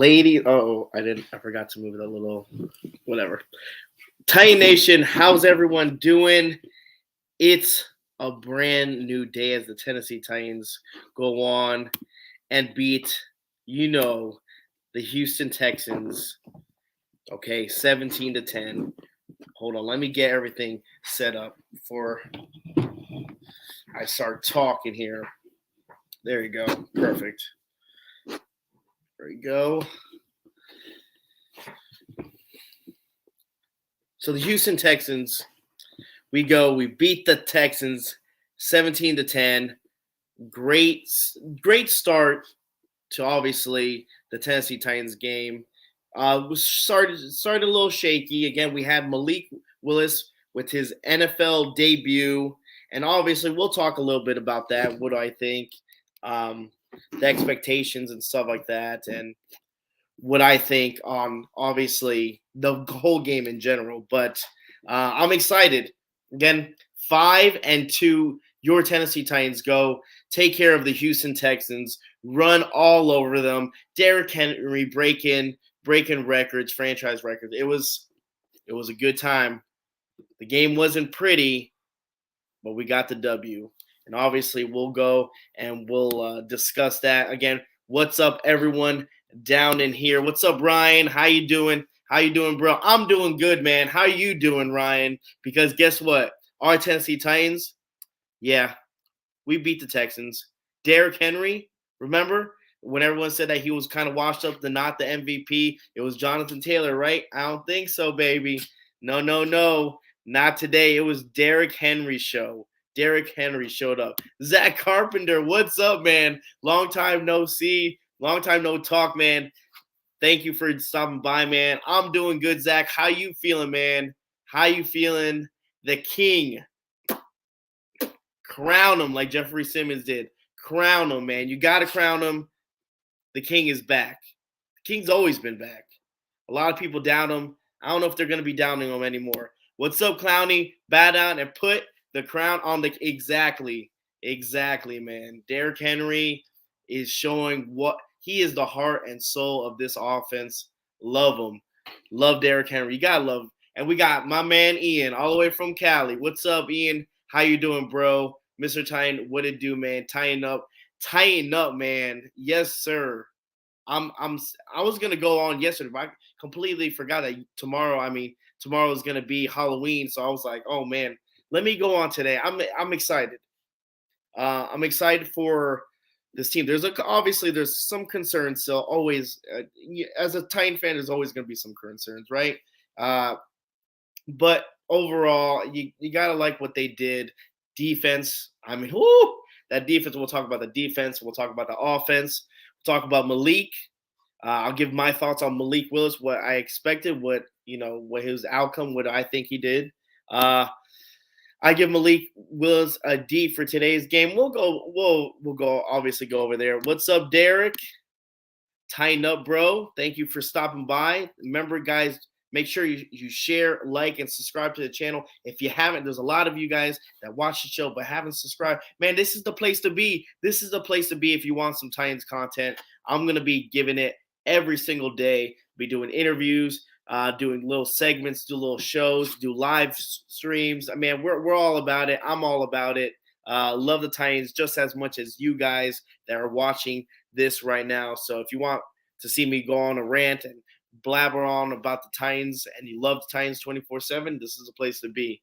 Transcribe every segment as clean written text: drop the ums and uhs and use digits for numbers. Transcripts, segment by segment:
Lady, I forgot to move the little whatever. Titan Nation, how's everyone doing? It's a brand new day as the Tennessee Titans go on and beat, the Houston Texans. Okay, 17-10. Hold on, let me get everything set up before I start talking here. There you go. Perfect. There we go. So the Houston Texans, we beat the Texans 17-10. Great start to obviously the Tennessee Titans game. Was started a little shaky. Again, we had Malik Willis with his NFL debut, and obviously we'll talk a little bit about that. What do I think? The expectations and stuff like that, and what I think on obviously the whole game in general. But I'm excited. Again, 5-2. Your Tennessee Titans go take care of the Houston Texans, run all over them. Derrick Henry breaking records, franchise records. It was a good time. The game wasn't pretty, but we got the W. And obviously we'll go and we'll discuss that. Again, what's up, everyone down in here? What's up, Ryan? How you doing? How you doing, bro? I'm doing good, man. How you doing, Ryan? Because guess what? Our Tennessee Titans, yeah, we beat the Texans. Derrick Henry, remember when everyone said that he was kind of washed up, not the MVP? It was Jonathan Taylor, right? I don't think so, baby. No, not today. It was Derrick Henry's show. Derrick Henry showed up. Zach Carpenter, what's up, man? Long time no see. Long time no talk, man. Thank you for stopping by, man. I'm doing good, Zach. How you feeling, man? How you feeling? The king. Crown him like Jeffrey Simmons did. Crown him, man. You got to crown him. The king is back. The king's always been back. A lot of people doubt him. I don't know if they're going to be doubting him anymore. What's up, Clowny? Bow down and put the crown on the – exactly, man. Derrick Henry is showing what – he is the heart and soul of this offense. Love him. Love Derrick Henry. You got to love him. And we got my man Ian all the way from Cali. What's up, Ian? How you doing, bro? Mr. Titan, what it do, man? Tighten up, man. Yes, sir. I was gonna go on yesterday, but I completely forgot that tomorrow is gonna be Halloween. So I was like, oh man, let me go on today. I'm excited. I'm excited for this team. Obviously there's some concerns. So always, as a Titan fan, there's always gonna be some concerns, right? But overall, you gotta like what they did. Defense, that defense. We'll talk about the defense. We'll talk about the offense. We'll talk about Malik. I'll give my thoughts on Malik Willis, what I expected, what his outcome, what I think he did. I give Malik Willis a D for today's game. We'll obviously go over there. What's up, Derek? Tighten up, bro. Thank you for stopping by. Remember, guys, make sure you share, like, and subscribe to the channel. If you haven't, there's a lot of you guys that watch the show but haven't subscribed. Man, this is the place to be. This is the place to be if you want some Titans content. I'm going to be giving it every single day. Be doing interviews, doing little segments, do little shows, do live streams. I mean, we're all about it. I'm all about it. Love the Titans just as much as you guys that are watching this right now. So if you want to see me go on a rant and blabber on about the Titans and you love the Titans 24/7, this is a place to be.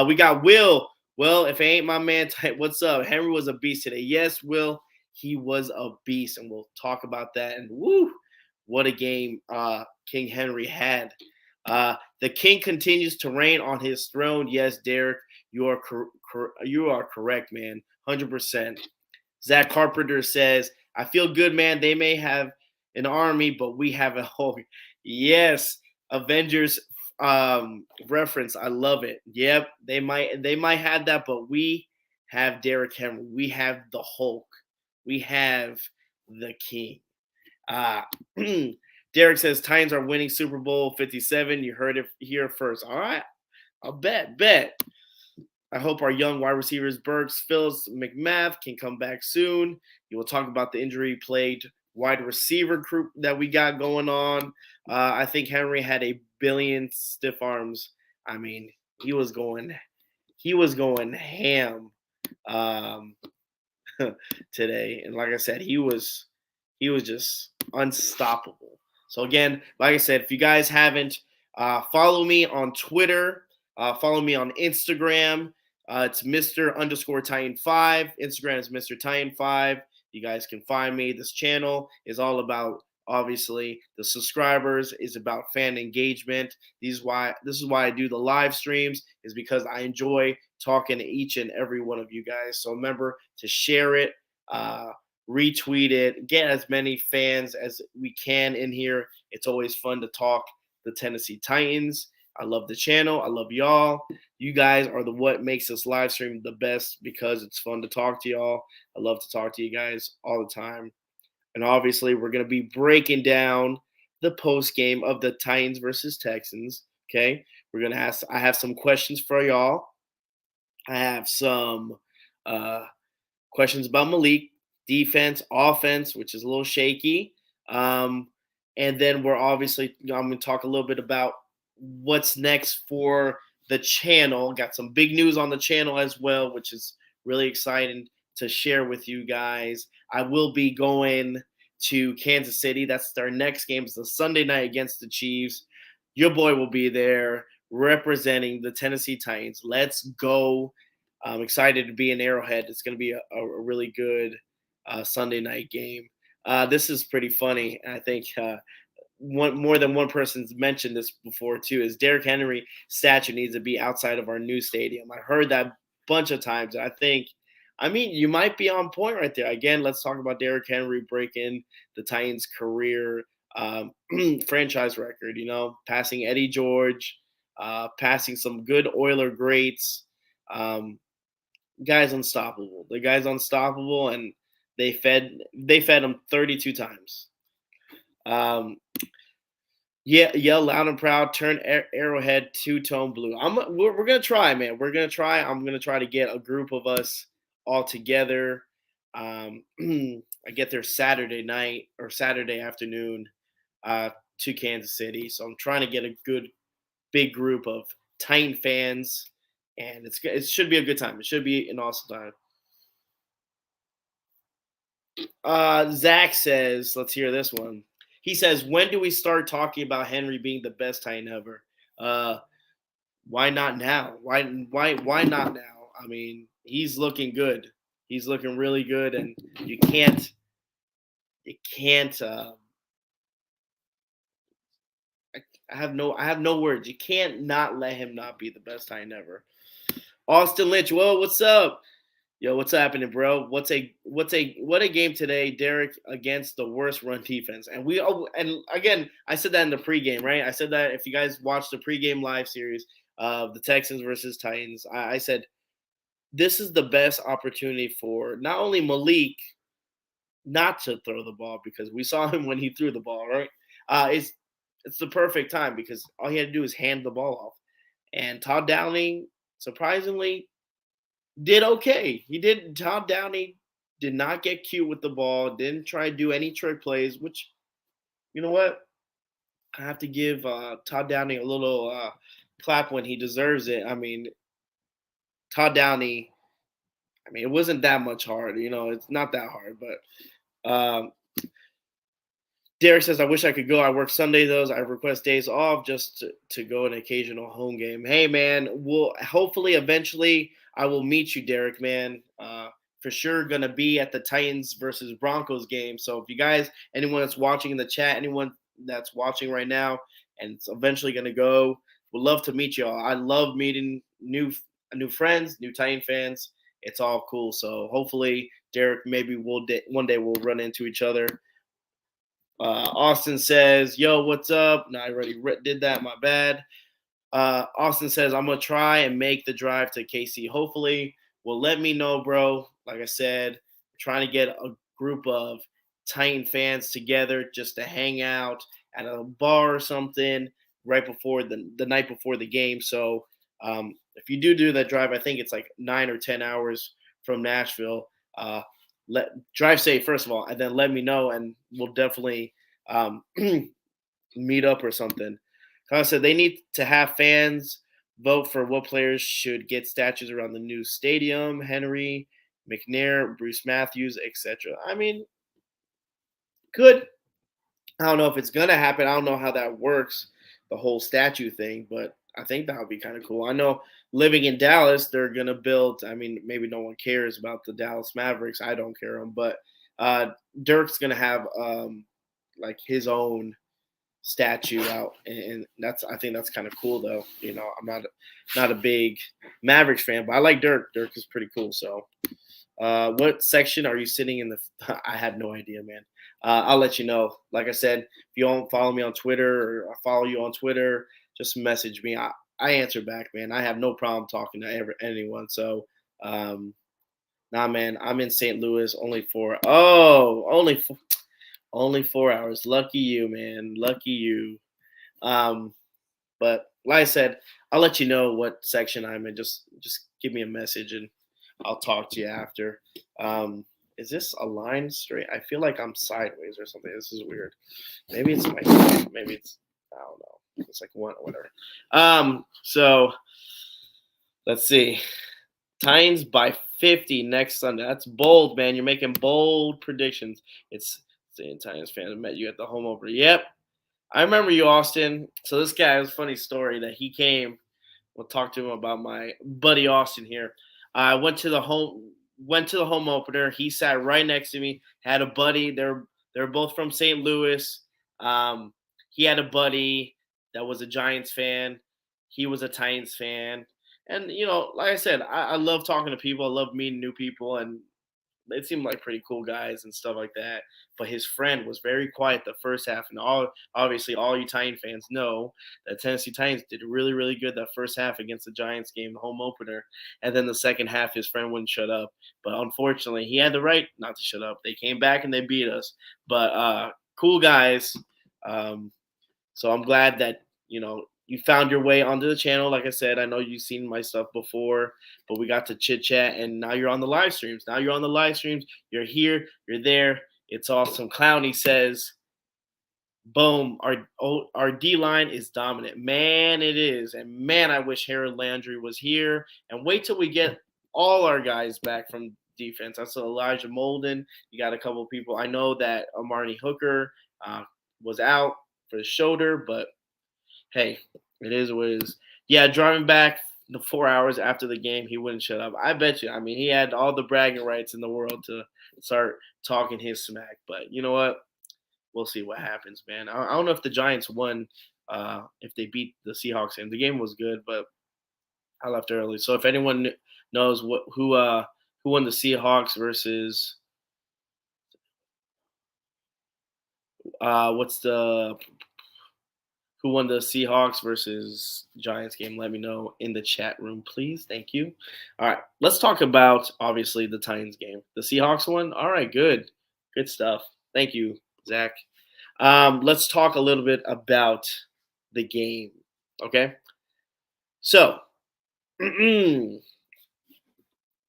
We got Will. Well, if it ain't my man, what's up? Henry was a beast today. Yes, Will, he was a beast, and we'll talk about that. And woo, what a game King Henry had. The king continues to reign on his throne. Yes, Derek, you are correct, man. 100%. Zach Carpenter says, I feel good, man. They may have an army, but we have a whole. Yes, Avengers reference. I love it. Yep, they might have that, but we have Derrick Henry. We have the Hulk. We have the King. Derek says Titans are winning Super Bowl 57. You heard it here first. All right, I'll bet. I hope our young wide receivers, Burks, Phillips, McMath, can come back soon. You will talk about the injury plagued wide receiver group that we got going on. I think Henry had a billion stiff arms. I mean, he was going ham um, today, and like I said, he was just unstoppable. So again, like I said, if you guys haven't, follow me on Twitter, follow me on Instagram. It's Mr. underscore Titan 5. Instagram is Mr. Titan 5. You guys can find me. This channel is all about obviously the subscribers, is about fan engagement. This is why I do the live streams, is because I enjoy talking to each and every one of you guys. So remember to share it, uh, retweet it, get as many fans as we can in here. It's always fun to talk the Tennessee Titans. I love the channel. I love y'all. You guys are the what makes this live stream the best, because it's fun to talk to y'all. I love to talk to you guys all the time. And obviously, we're going to be breaking down the post game of the Titans versus Texans. Okay. I have some questions for y'all. I have some uh, questions about Malik, defense, offense, which is a little shaky. And then I'm going to talk a little bit about what's next for the channel. Got some big news on the channel as well, which is really exciting to share with you guys. I will be going to Kansas City. That's our next game. It's a Sunday night against the Chiefs. Your boy will be there representing the Tennessee Titans. Let's go. I'm excited to be in Arrowhead. It's going to be a really good Sunday night game. This is pretty funny. I think more than one person's mentioned this before too. Is Derrick Henry statue needs to be outside of our new stadium? I heard that a bunch of times. I mean, you might be on point right there. Again, let's talk about Derrick Henry breaking the Titans' career franchise record. Passing Eddie George, passing some good Oiler greats. Guy's unstoppable. The guy's unstoppable, and they fed him 32 times. Yeah, yell loud and proud. Turn Arrowhead two-tone blue. We're gonna try, man. We're gonna try. I'm gonna try to get a group of us all together. I get there Saturday night or Saturday afternoon to Kansas City, so I'm trying to get a good big group of Titan fans, and it should be a good time. It should be an awesome time. Zach says, let's hear this one. He says, when do we start talking about Henry being the best Titan ever? Why not now? Why not now? I mean, he's looking good. He's looking really good, and you can't. I have no words. You can't not let him not be the best Titan ever. Austin Lynch, whoa, what's up? Yo, what's happening, bro? What a game today, Derek, against the worst run defense. And again, I said that in the pregame, right? I said that if you guys watched the pregame live series of the Texans versus Titans, I said this is the best opportunity for not only Malik not to throw the ball, because we saw him when he threw the ball, right? It's the perfect time, because all he had to do is hand the ball off. And Todd Downing, surprisingly, did okay. Todd Downey did not get cute with the ball, didn't try to do any trick plays, which, you know what? I have to give Todd Downey a little clap when he deserves it. I mean, Todd Downey, it wasn't that much hard. It's not that hard. But Derek says, I wish I could go. I work Sunday, though. I request days off just to go an occasional home game. Hey, man, hopefully eventually I will meet you, Derek, man. For sure going to be at the Titans versus Broncos game. So if you guys, anyone that's watching in the chat, anyone that's watching right now, and it's eventually going to go, would love to meet you all. I love meeting new friends, new Titan fans. It's all cool. So hopefully, Derek, maybe one day we'll run into each other. Austin says, yo, what's up? No, I already did that. My bad. Austin says, I'm going to try and make the drive to KC. Hopefully, let me know, bro. Like I said, trying to get a group of Titan fans together just to hang out at a bar or something right before the night before the game. So if you do that drive, I think it's like 9 or 10 hours from Nashville. let drive safe first of all, and then let me know, and we'll definitely meet up or something. Like I said, they need to have fans vote for what players should get statues around the new stadium. Henry, McNair, Bruce Matthews, etc. I mean, good. I don't know if it's gonna happen. I don't know how that works, the whole statue thing, but I think that would be kind of cool. I know living in Dallas, they're gonna build. I mean, maybe no one cares about the Dallas Mavericks. I don't care them, but uh, Dirk's gonna have like his own statue out, and that's I think that's kind of cool though. I'm not a big Mavericks fan, but I like Dirk. Dirk is pretty cool. So, what section are you sitting in the? I have no idea, man. I'll let you know. Like I said, if you don't follow me on Twitter or I follow you on Twitter, just message me. I answer back, man. I have no problem talking to anyone. So, nah, man. I'm in St. Louis only 4 hours. Lucky you, man. Lucky you. Um, but like I said, I'll let you know what section I'm in. Just give me a message and I'll talk to you after. Is this a line straight? I feel like I'm sideways or something. This is weird. Maybe it's my maybe it's I don't know. It's like one or whatever. So let's see. Titans by 50 next Sunday. That's bold, man. You're making bold predictions. It's saying Titans fan. I met you at the home opener. Yep. I remember you, Austin. So this guy was a funny story that he came. We'll talk to him about my buddy Austin here. I went to the home opener. He sat right next to me. Had a buddy. They're both from St. Louis. He had a buddy that was a Giants fan. He was a Titans fan. And like I said, I love talking to people. I love meeting new people, and they seemed like pretty cool guys and stuff like that. But his friend was very quiet the first half, and obviously all you Titan fans know that Tennessee Titans did really really good that first half against the Giants game, the home opener, and then the second half his friend wouldn't shut up. But unfortunately, he had the right not to shut up. They came back and they beat us. But cool guys. Um, so I'm glad that you found your way onto the channel. Like I said, I know you've seen my stuff before, but we got to chit chat, and now you're on the live streams. You're here. You're there. It's awesome. Clowney says, "Boom! Our D line is dominant, man. It is, and man, I wish Harold Landry was here. And wait till we get all our guys back from defense. I saw Elijah Molden. You got a couple of people. I know that Amari Hooker was out for the shoulder, but." Hey, it is what it is. Yeah, driving back the 4 hours after the game, he wouldn't shut up. I bet you. I mean, he had all the bragging rights in the world to start talking his smack. But you know what? We'll see what happens, man. I don't know if the Giants won, if they beat the Seahawks. And the game was good, but I left early. So if anyone knows who won the Seahawks versus what's the who won the Seahawks versus Giants game, let me know in the chat room, please. Thank you. All right, let's talk about, obviously, the Titans game. The Seahawks one? All right, good. Good stuff. Thank you, Zach. Let's talk a little bit about the game, okay? So,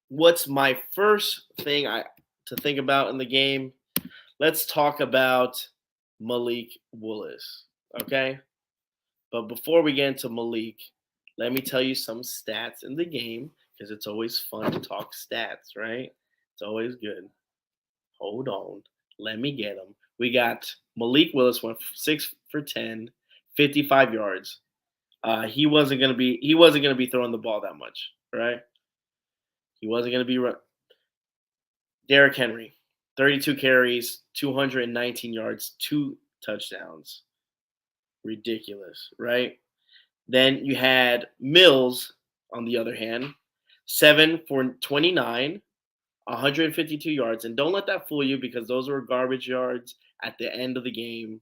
what's my first thing to think about in the game? Let's talk about Malik Willis, okay? But before we get into Malik, let me tell you some stats in the game because it's always fun to talk stats, right? It's always good. Hold on. Let me get them. We got Malik Willis went 6 for 10, 55 yards. He wasn't gonna be throwing the ball that much, right? He wasn't gonna be Derrick Henry, 32 carries, 219 yards, 2 touchdowns. Ridiculous, right? Then you had Mills, on the other hand, 7 for 29, 152 yards. And don't let that fool you because those were garbage yards at the end of the game.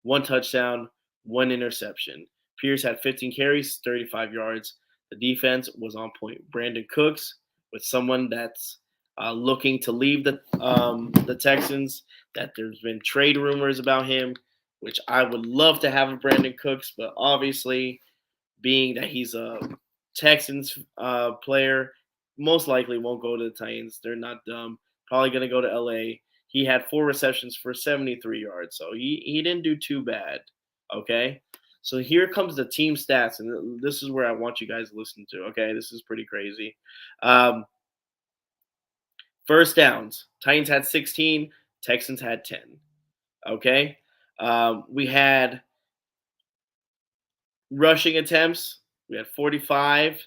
1 touchdown, 1 interception. Pierce had 15 carries, 35 yards. The defense was on point. Brandon Cooks, with someone that's looking to leave the Texans, that there's been trade rumors about him, which I would love to have a Brandon Cooks, but obviously, being that he's a Texans player, most likely won't go to the Titans. They're not dumb. probably going to go to LA. He had 4 receptions for 73 yards, so he didn't do too bad. Okay, so here comes the team stats, and this is where I want you guys to listen to. Okay, this is pretty crazy. Um, First downs, Titans had 16, Texans had 10. Okay, we had rushing attempts. We had 45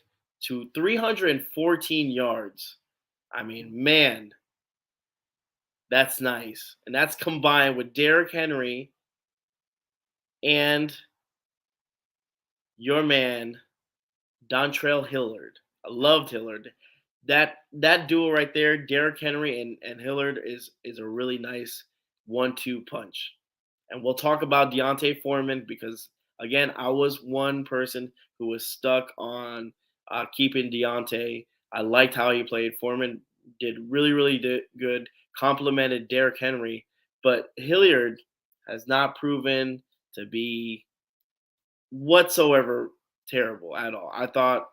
to 314 yards. I mean, man, that's nice. And that's combined with Derrick Henry and your man, Dontrell Hillard. I loved Hillard. That duo right there, Derrick Henry and Hillard, is a really nice 1-2 punch. And we'll talk about Deontay Foreman because again, I was one person who was stuck on keeping Deontay. I liked how he played. Foreman did really good, complimented Derrick Henry, but Hilliard has not proven to be whatsoever terrible at all. I thought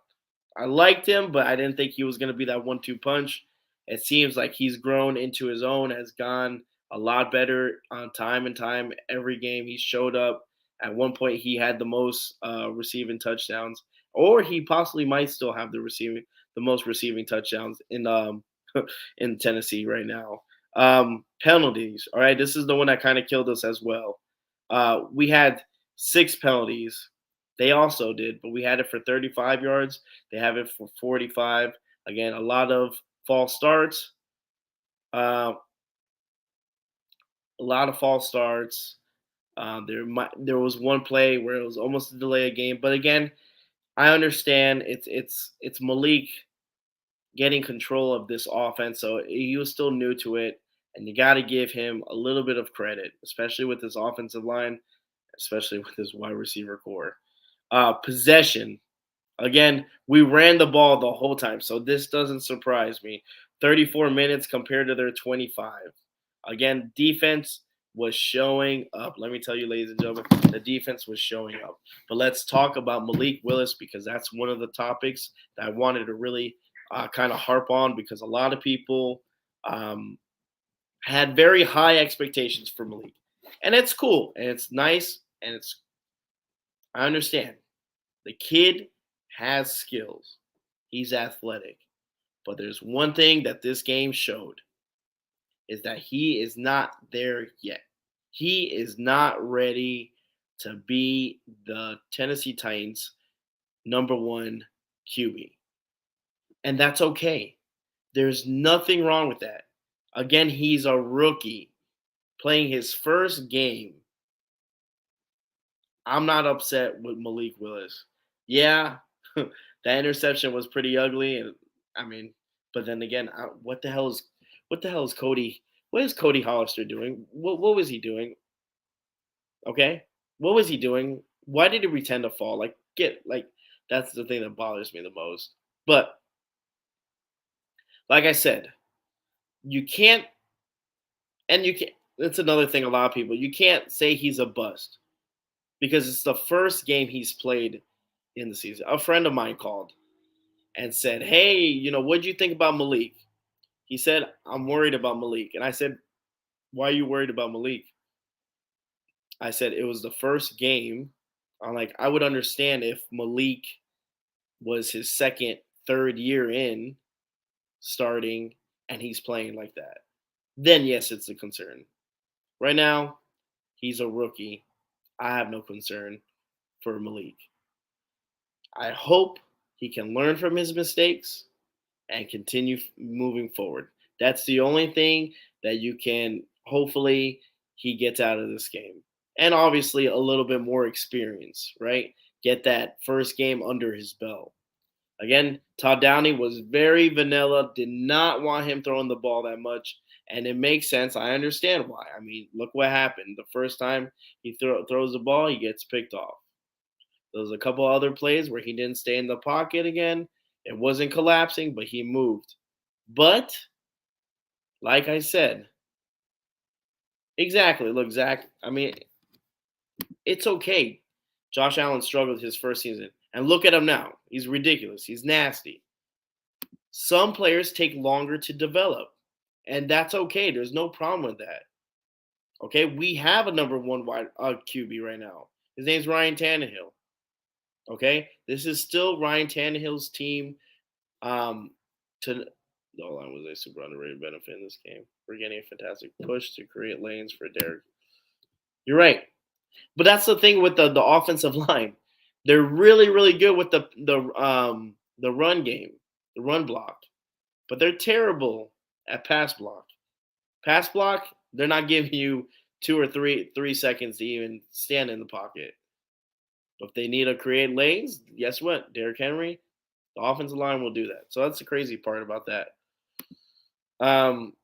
I liked him, but I didn't think he was going to be that 1-2 punch. It seems like he's grown into his own, has gone a lot better on time and time. Every game he showed up. At one point, he had the most receiving touchdowns, or he possibly might still have the most receiving touchdowns in Tennessee right now. Penalties. All right, this is the one that kind of killed us as well. We had 6 penalties. They also did, but we had it for 35 yards. They have it for 45. Again, a lot of false starts. Uh, a lot of false starts. There was one play where it was almost a delay of game, but again, I understand it's Malik getting control of this offense, so he was still new to it, and you got to give him a little bit of credit, especially with his offensive line, especially with his wide receiver core. Possession. Again, we ran the ball the whole time, so this doesn't surprise me. 34 minutes compared to their 25. Again, defense was showing up. Let me tell you, ladies and gentlemen, the defense was showing up. But let's talk about Malik Willis because that's one of the topics that I wanted to really kind of harp on because a lot of people had very high expectations for Malik. And it's cool and it's nice and I understand. The kid has skills. He's athletic. But there's one thing that this game showed is that he is not there yet. He is not ready to be the Tennessee Titans number 1 QB. And that's okay. There's nothing wrong with that. Again, he's a rookie playing his first game. I'm not upset with Malik Willis. Yeah, that interception was pretty ugly, and I mean, but then again, what the hell is Cody? What is Cody Hollister doing? What was he doing? Okay, what was he doing? Why did he pretend to fall? That's the thing that bothers me the most. But like I said, you can't, and you can't. That's another thing. A lot of people you can't say he's a bust because it's the first game he's played in the season. A friend of mine called and said, "Hey, what do you think about Malik?" He said, "I'm worried about Malik." And I said, "Why are you worried about Malik?" I said, "It was the first game. I'm like, I would understand if Malik was his second, third year in starting and he's playing like that. Then, yes, it's a concern. Right now, he's a rookie. I have no concern for Malik. I hope he can learn from his mistakes and continue moving forward. That's the only thing that you can hopefully he gets out of this game. And obviously a little bit more experience, right? Get that first game under his belt. Again, Todd Downey was very vanilla, did not want him throwing the ball that much. And it makes sense. I understand why. I mean, look what happened. The first time he throws the ball, he gets picked off. There was a couple other plays where he didn't stay in the pocket again. It wasn't collapsing, but he moved. But, like I said, exactly. Look, Zach, I mean, it's okay. Josh Allen struggled his first season. And look at him now. He's ridiculous. He's nasty. Some players take longer to develop. and that's okay. There's no problem with that. Okay, we have a number one wide QB right now. His name's Ryan Tannehill. Okay, this is still Ryan Tannehill's team. To the line was a super underrated benefit in this game. We're getting a fantastic push to create lanes for Derek. You're right, but that's the thing with the offensive line. They're really good with the run game, the run block, but they're terrible at pass block. Pass block, they're not giving you 2 or 3 seconds to even stand in the pocket. But if they need to create lanes, guess what? Derrick Henry, the offensive line will do that. So that's the crazy part about that. Um,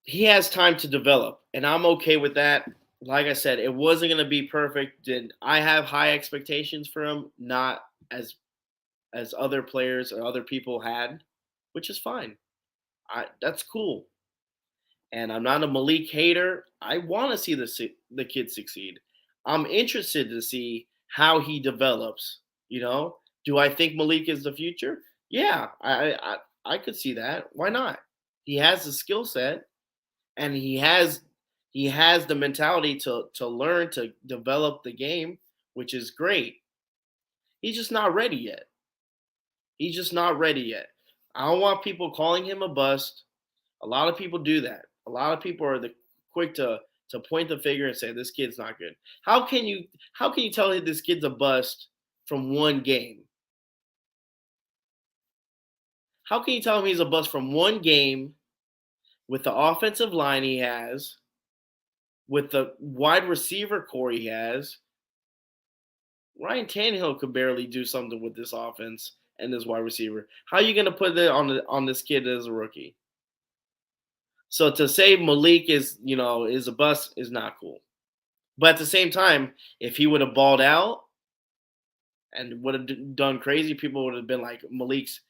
he has time to develop, and I'm okay with that. Like I said, it wasn't going to be perfect. And I have high expectations for him, not as other players or other people had, which is fine. That's cool. And I'm not a Malik hater. I want to see the kid succeed. I'm interested to see how he develops. You know, do I think Malik is the future? Yeah, I could see that. Why not? He has the skill set, and he has the mentality to learn to develop the game, which is great. He's just not ready yet. He's just not ready yet. I don't want people calling him a bust. A lot of people do that. A lot of people are quick to point the finger and say this kid's not good. How can you tell this kid's a bust from one game? How can you tell him he's a bust from one game with the offensive line he has, with the wide receiver core he has? Ryan Tannehill could barely do something with this offense and this wide receiver. How are you going to put it on this kid as a rookie? So to say Malik is a bust is not cool. But at the same time, if he would have balled out and would have done crazy, people would have been like, Malik's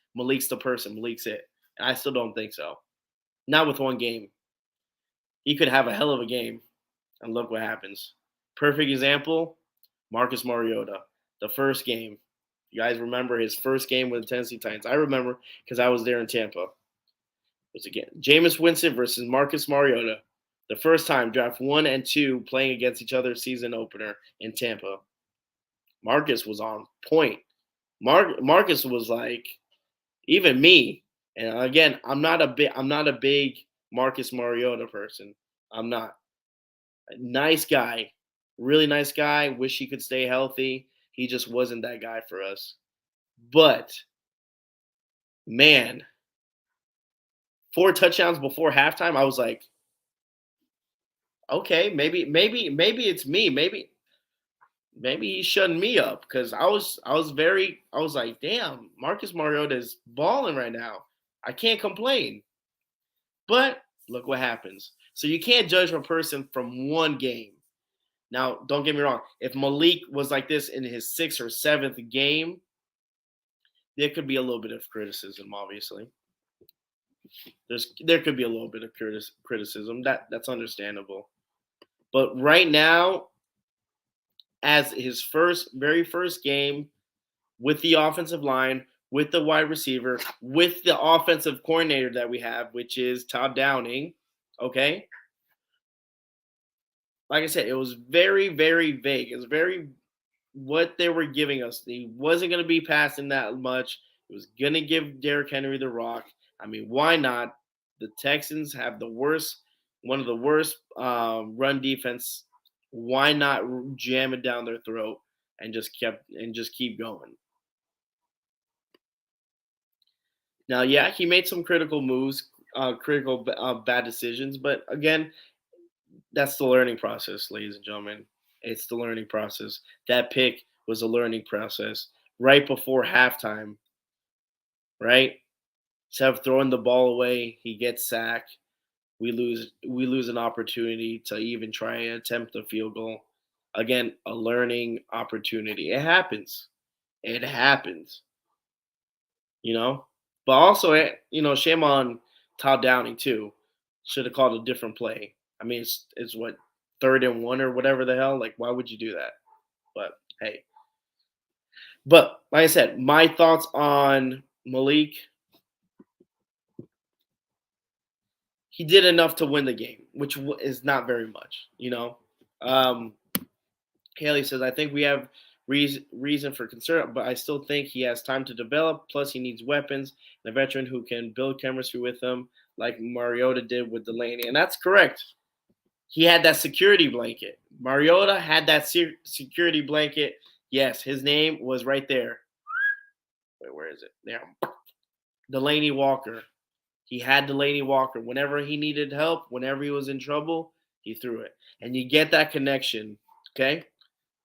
the person, Malik's it. And I still don't think so. Not with one game. He could have a hell of a game, and look what happens. Perfect example, Marcus Mariota, the first game. You guys remember his first game with the Tennessee Titans? I remember because I was there in Tampa. It was again Jameis Winston versus Marcus Mariota. The first time, draft 1 and 2 playing against each other season opener in Tampa. Marcus was on point. Marcus was like, even me. And again, I'm not a big Marcus Mariota person. I'm not. Nice guy. Really nice guy. Wish he could stay healthy. He just wasn't that guy for us. But man, 4 touchdowns before halftime, I was like, okay, maybe it's me. Maybe he's shutting me up because I was like, damn, Marcus Mariota is balling right now. I can't complain. But look what happens. So you can't judge a person from one game. Now, don't get me wrong. If Malik was like this in his 6th or 7th game, there could be a little bit of criticism, obviously. There could be a little bit of criticism. That's understandable. But right now, as his very first game with the offensive line, with the wide receiver, with the offensive coordinator that we have, which is Todd Downing, okay? Like I said, it was very vague. It was very what they were giving us. He wasn't going to be passing that much. He was going to give Derrick Henry the rock. I mean, why not? The Texans have one of the worst run defense. Why not jam it down their throat and just keep going? Now, yeah, he made some critical moves, critical bad decisions, but again, that's the learning process, ladies and gentlemen. It's the learning process. That pick was a learning process. Right before halftime, right? Instead of throwing the ball away, he gets sacked. We lose an opportunity to even try and attempt a field goal. Again, a learning opportunity. It happens. It happens. You know? But also, shame on Todd Downing too. Should have called a different play. I mean, it's what 3rd and 1 or whatever the hell. Like, why would you do that? But hey, but like I said, my thoughts on Malik. he did enough to win the game, which is not very much, you know. Um, Haley says, I think we have reason for concern, but I still think he has time to develop. Plus, he needs weapons and a veteran who can build chemistry with him, like Mariota did with Delaney. And that's correct. He had that security blanket. Mariota had that security blanket. Yes, his name was right there. Wait, where is it? There. Delaney Walker. He had Delaney Walker. Whenever he needed help, whenever he was in trouble, he threw it. And you get that connection, okay,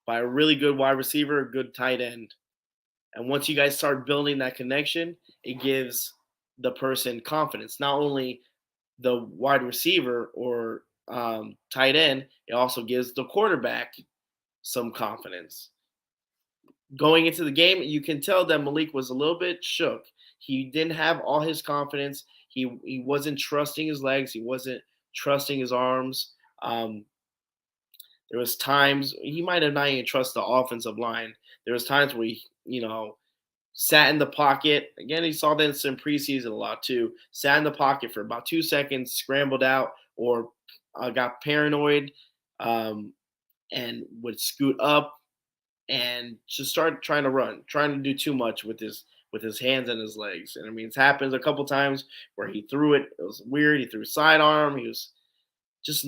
by a really good wide receiver, a good tight end. And once you guys start building that connection, it gives the person confidence. Not only the wide receiver or tight end, it also gives the quarterback some confidence. Going into the game, you can tell that Malik was a little bit shook. He didn't have all his confidence. He wasn't trusting his legs. He wasn't trusting his arms. There was times he might have not even trusted the offensive line. There was times where he, sat in the pocket. Again, he saw this in preseason a lot too. Sat in the pocket for about 2 seconds, scrambled out, or got paranoid, and would scoot up and just start trying to run, trying to do too much with his hands and his legs. And I mean, it's happened a couple times where he threw it. It was weird. He threw a sidearm. He was just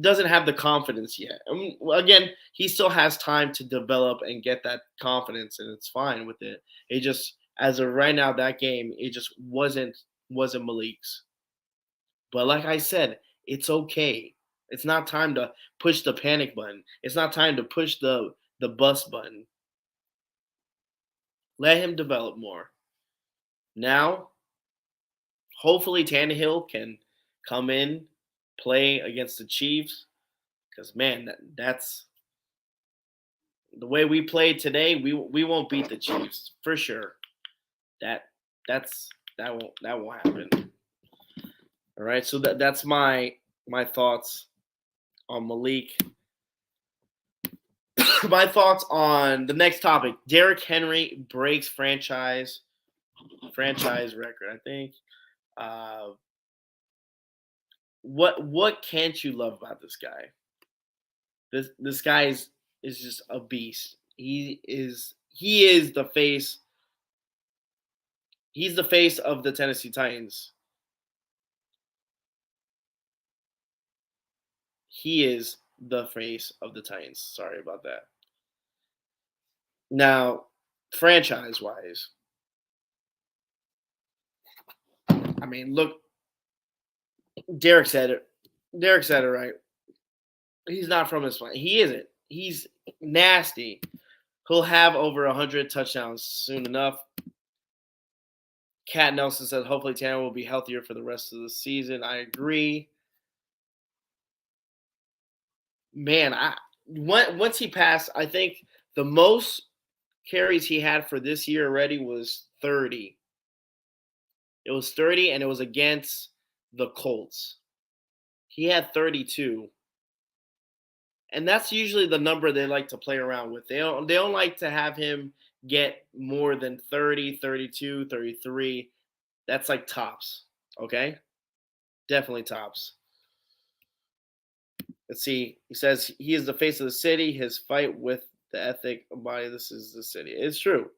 doesn't have the confidence yet. I mean, again, he still has time to develop and get that confidence, and it's fine with it. It just, as of right now, that game, it just wasn't Malik's. But like I said, it's okay. It's not time to push the panic button. It's not time to push the bust button. Let him develop more. Now, hopefully Tannehill can come in, play against the Chiefs, because man, that's the way we played today. We won't beat the Chiefs for sure. That won't happen. All right, so that's my thoughts on Malik. My thoughts on the next topic: Derrick Henry breaks franchise record. I think. What can't you love about this guy? This guy is just a beast. He is the face. He's the face of the Tennessee Titans. He is the face of the Titans. Sorry about that. Now, franchise wise, I mean, look, Derek said it. Derek said it right. He's not from his planet. He isn't. He's nasty. He'll have over 100 touchdowns soon enough. Cat Nelson says, hopefully Tanner will be healthier for the rest of the season. I agree. Man, once he passed, I think the most carries he had for this year already was 30. It was 30, and it was against the Colts. He had 32. And that's usually the number they like to play around with. They don't like to have him get more than 30, 32, 33. That's like tops, okay? Definitely tops. Let's see. He says he is the face of the city. His fight with the ethic body. This is the city. It's true.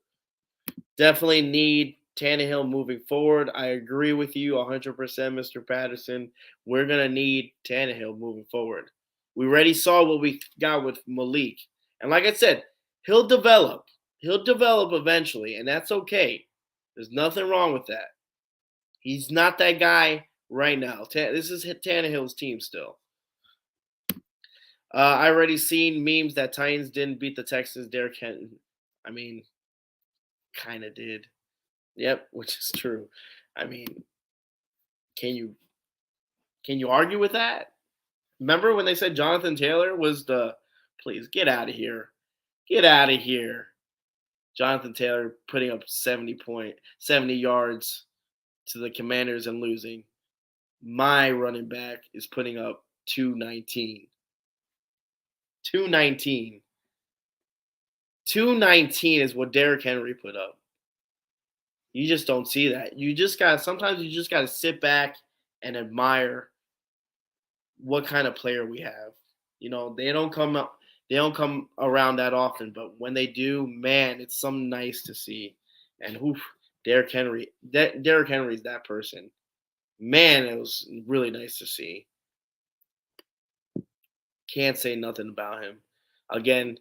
Definitely need Tannehill moving forward. I agree with you 100%, Mr. Patterson. We're going to need Tannehill moving forward. We already saw what we got with Malik. And like I said, he'll develop. He'll develop eventually, and that's okay. There's nothing wrong with that. He's not that guy right now. This is Tannehill's team still. I already seen memes that Titans didn't beat the Texans. Derrick Henry, I mean, kind of did. Yep, which is true. I mean, can you argue with that? Remember when they said Jonathan Taylor was please get out of here. Get out of here. Jonathan Taylor putting up 70 yards to the Commanders and losing. My running back is putting up 219. 219. 219 is what Derrick Henry put up. You just don't see that. Sometimes you just got to sit back and admire what kind of player we have. They don't come around that often, but when they do, man, it's something nice to see. And who Derrick Henry's that person. Man, it was really nice to see. Can't say nothing about him. Again,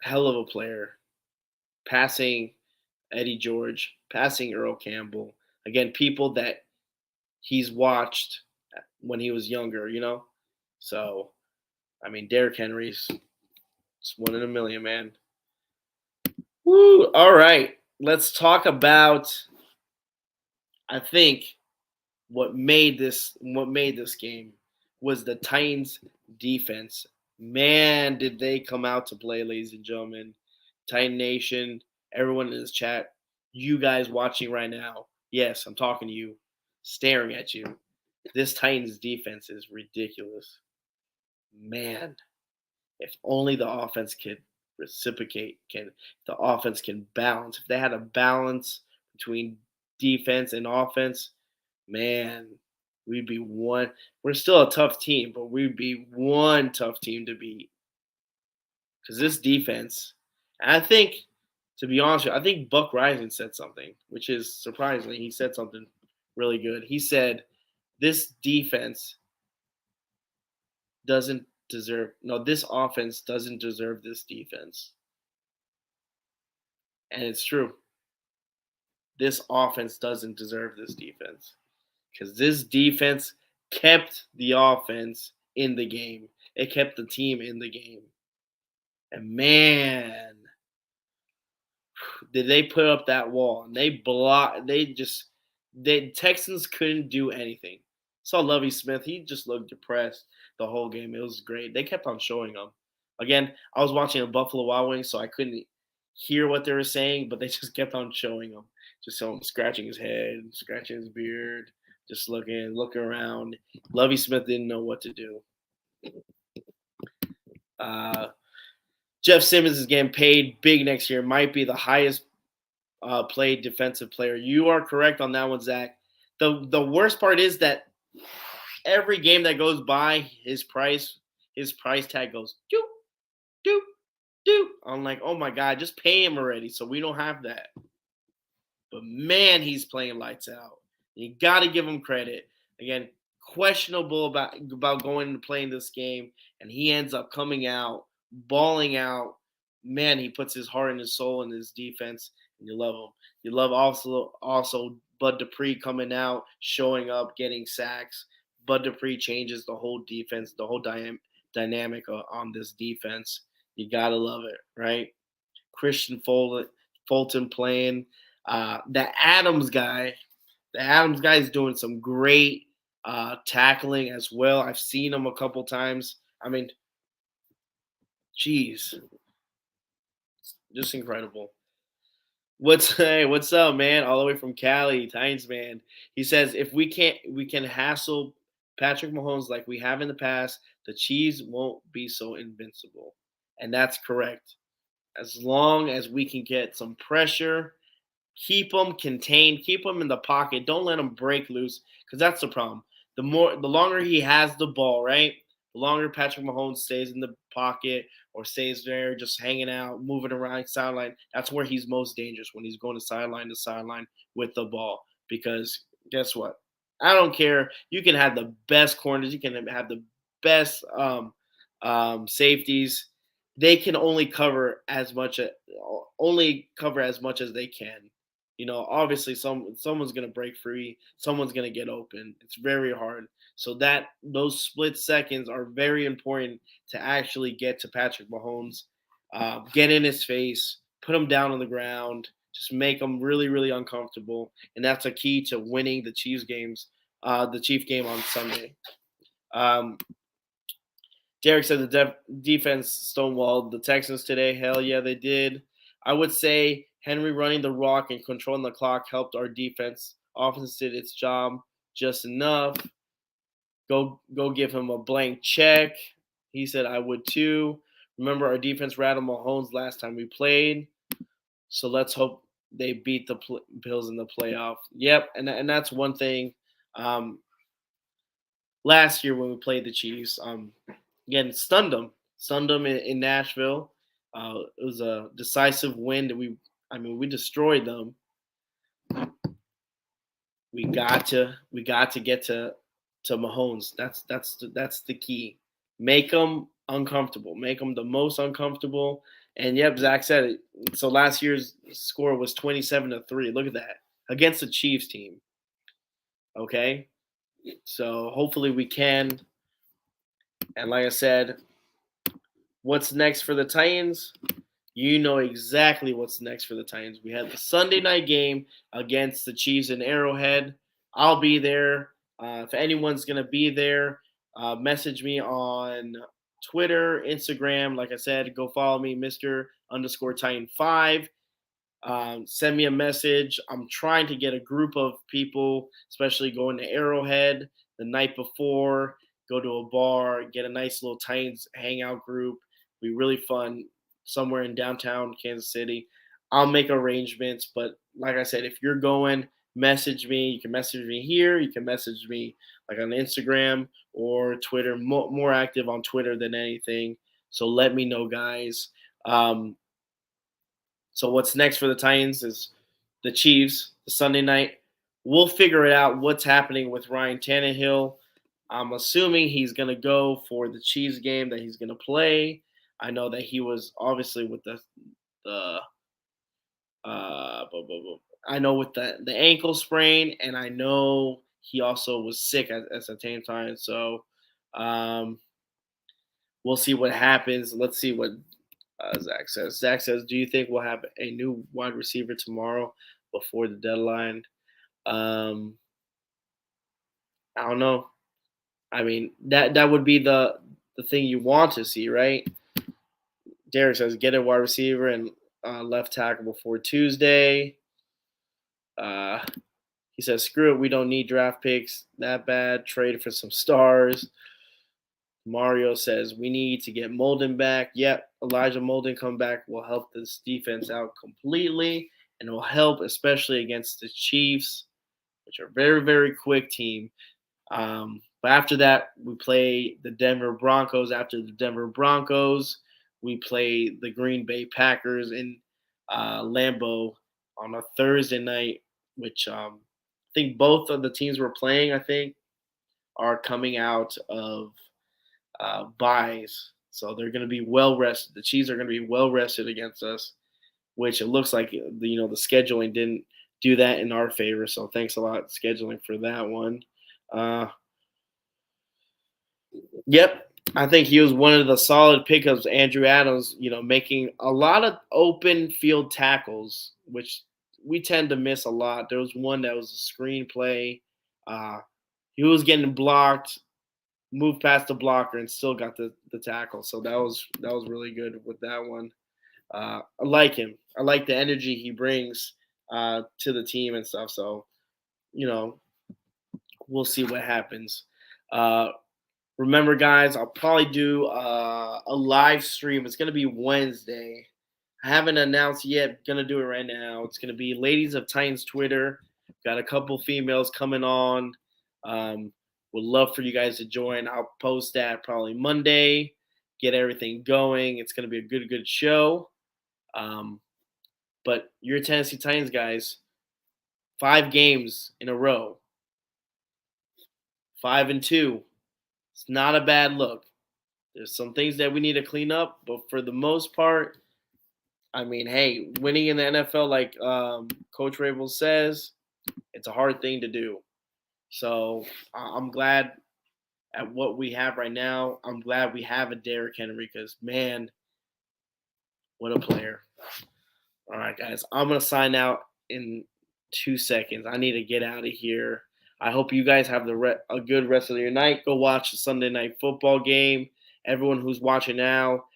hell of a player. Passing Eddie George, passing Earl Campbell. Again, people that he's watched when he was younger. So, I mean, Derrick Henry's it's one in a million, man. Woo! All right, let's talk about. I think what made this game was the Titans defense. Man, did they come out to play, ladies and gentlemen. Titan Nation, everyone in this chat, you guys watching right now. Yes, I'm talking to you, staring at you. This Titans defense is ridiculous. Man, if only the offense could reciprocate, the offense can balance. If they had a balance between defense and offense, man, we'd be one. We're still a tough team, but we'd be one tough team to beat. Because this defense, and I think, to be honest with you, I think Buck Rising said something, which is surprising. He said something really good. He said, this defense doesn't deserve, no, this offense doesn't deserve this defense. And it's true. This offense doesn't deserve this defense. Because this defense kept the offense in the game. It kept the team in the game. And man, did they put up that wall? And the Texans couldn't do anything. Saw Lovie Smith, he just looked depressed the whole game. It was great. They kept on showing him. Again, I was watching a Buffalo Wild Wings, so I couldn't hear what they were saying, but they just kept on showing him. Just so him scratching his head, scratching his beard, just looking around. Lovie Smith didn't know what to do. Jeff Simmons is getting paid big next year. Might be the highest played defensive player. You are correct on that one, Zach. The worst part is that every game that goes by, his price tag goes doop, doop, doop. I'm like, oh my God, just pay him already so we don't have that. But man, he's playing lights out. You got to give him credit. Again, questionable about going and playing this game, and he ends up coming out, balling out. Man, he puts his heart and his soul in his defense, and you love him. You love also Bud Dupree coming out, showing up, getting sacks. Bud Dupree changes the whole defense, the whole dynamic on this defense. You gotta love it, right? Christian Fulton playing. The Adams guy is doing some great tackling as well. I've seen him a couple times. I mean, geez, just incredible. What's up, man? All the way from Cali, Titans man. He says if we can hassle Patrick Mahomes like we have in the past, the Chiefs won't be so invincible. And that's correct. As long as we can get some pressure, keep them contained, keep them in the pocket, don't let them break loose, because that's the problem. The longer he has the ball, right? The longer Patrick Mahomes stays in the pocket or stays there just hanging out, moving around sideline, that's where he's most dangerous, when he's going to sideline with the ball. Because guess what? I don't care. You can have the best corners, you can have the best safeties. They can only cover as much as they can. Obviously someone's gonna break free, someone's gonna get open. It's very hard. So that those split seconds are very important to actually get to Patrick Mahomes, get in his face, put him down on the ground, just make him really, really uncomfortable, and that's a key to winning the Chiefs game on Sunday. Derek said the defense stonewalled the Texans today. Hell yeah, they did. I would say Henry running the rock and controlling the clock helped our defense. Offense did its job just enough. Go give him a blank check. He said I would too. Remember, our defense rattled Mahomes last time we played. So let's hope they beat the Bills in the playoff. Yep, and that's one thing Last year when we played the Chiefs. Again, stunned them in Nashville. It was a decisive win that we destroyed them. We got to get to Mahomes. That's the key. Make them uncomfortable. Make them the most uncomfortable. And yep, Zach said it. So last year's score was 27-3. Look at that against the Chiefs team. Okay, so hopefully we can. And like I said, what's next for the Titans? You know exactly what's next for the Titans. We have the Sunday night game against the Chiefs in Arrowhead. I'll be there. If anyone's going to be there, message me on Twitter, Instagram. Like I said, go follow me, Mr. underscore Titan 5. Send me a message. I'm trying to get a group of people, especially going to Arrowhead the night before, go to a bar, get a nice little Titans hangout group. Be really fun somewhere in downtown Kansas City. I'll make arrangements, but like I said, if you're going, message me. You can message me here. You can message me like on Instagram or Twitter. More active on Twitter than anything. So let me know, guys. So what's next for the Titans is the Chiefs, the Sunday night. We'll figure it out what's happening with Ryan Tannehill. I'm assuming he's going to go for the Chiefs game that he's going to play. I know that he was obviously with the I know with the ankle sprain, and I know he also was sick at the same time. So um, we'll see what happens. Let's see what Zach says. Zach says, "Do you think we'll have a new wide receiver tomorrow before the deadline?" Um, I don't know. I mean, that would be the thing you want to see, right? Derek says, "Get a wide receiver and left tackle before Tuesday." Uh, he says, "Screw it. We don't need draft picks that bad. Trade for some stars." Mario says, "We need to get Molden back." Yep, Elijah Molden come back will help this defense out completely, and it will help especially against the Chiefs, which are a very, very quick team. But after that, we play the Denver Broncos. After the Denver Broncos, we play the Green Bay Packers in Lambeau on a Thursday night, which I think both of the teams we're playing, I think, are coming out of buys. So they're going to be well rested. The Chiefs are going to be well rested against us, which it looks like the scheduling didn't do that in our favor. So thanks a lot scheduling for that one. Yep, I think he was one of the solid pickups. Andrew Adams, making a lot of open field tackles, which we tend to miss a lot. There was one that was a screenplay. He was getting blocked, moved past the blocker, and still got the tackle. So that was really good with that one. I like him. I like the energy he brings to the team and stuff. So you know, we'll see what happens. Uh, Remember, guys, I'll probably do a live stream. It's going to be Wednesday. I haven't announced yet. Going to do it right now. It's going to be Ladies of Titans Twitter. Got a couple females coming on. Would love for you guys to join. I'll post that probably Monday. Get everything going. It's going to be a good show. But your Tennessee Titans, guys, 5 games in a row. 5-2. It's not a bad look. There's some things that we need to clean up, but for the most part, I mean, hey, winning in the NFL, like Coach Rabel says, it's a hard thing to do. So I'm glad at what we have right now. I'm glad we have a Derrick Henry because, man, what a player. All right, guys, I'm going to sign out in 2 seconds. I need to get out of here. I hope you guys have a good rest of your night. Go watch the Sunday night football game. Everyone who's watching now,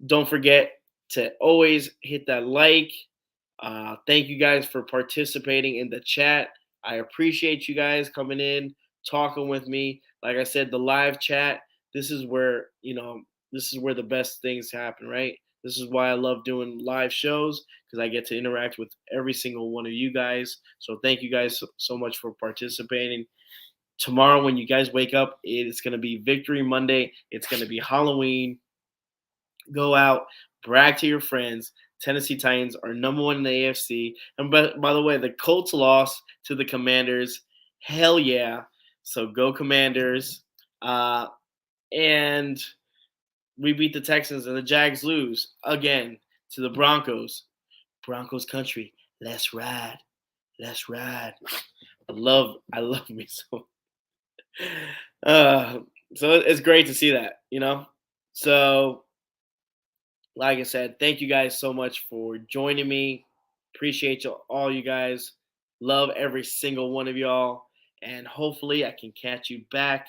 don't forget to always hit that like. Thank you guys for participating in the chat. I appreciate you guys coming in, talking with me. Like I said, the live chat, this is where the best things happen, right? This is why I love doing live shows because I get to interact with every single one of you guys. So thank you guys so much for participating. tomorrow when you guys wake up, it's going to be Victory Monday. It's going to be Halloween. Go out, brag to your friends. Tennessee Titans are number one in the AFC. And by the way, the Colts lost to the Commanders. Hell yeah. So go Commanders. And we beat the Texans and the Jags lose again to the Broncos. Broncos country. Let's ride. Let's ride. I love me so. Uh, so it's great to see that. So like I said, thank you guys so much for joining me. Appreciate all you guys. Love every single one of y'all. And hopefully I can catch you back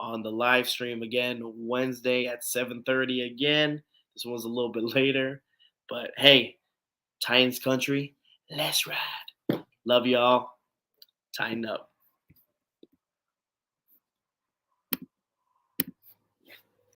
on the live stream again Wednesday at 7:30 again. This one's a little bit later. But hey, Titans country, let's ride. Love y'all. Tighten up.